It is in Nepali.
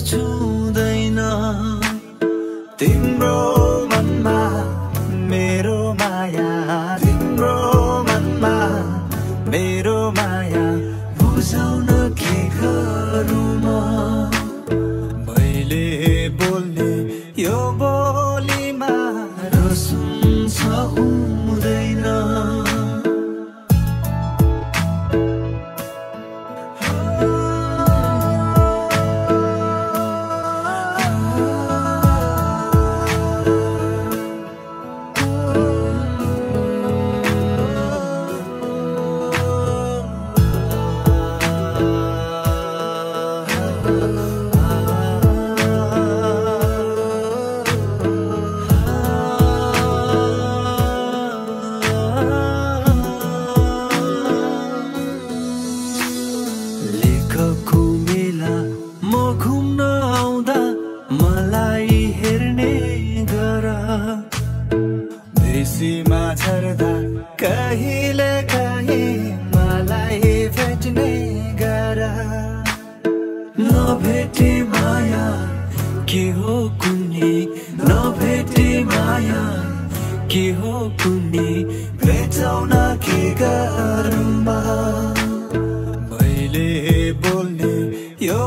छुँदैन तिम्रो मनमा मेरो माया तिम्रो मनमा मेरो माया बुझाउन के गरौँ म मैले बोल्ने यो बोलीमा रसुन्छ हुँदैन देशीमा झर्दा कहिले काहीँ मलाई भेट्ने गर नभेटे माया के हो कुन्नी नभेटे माया के हो कुन्नी भेटाउन के गरौँ मैले बोल्ने यो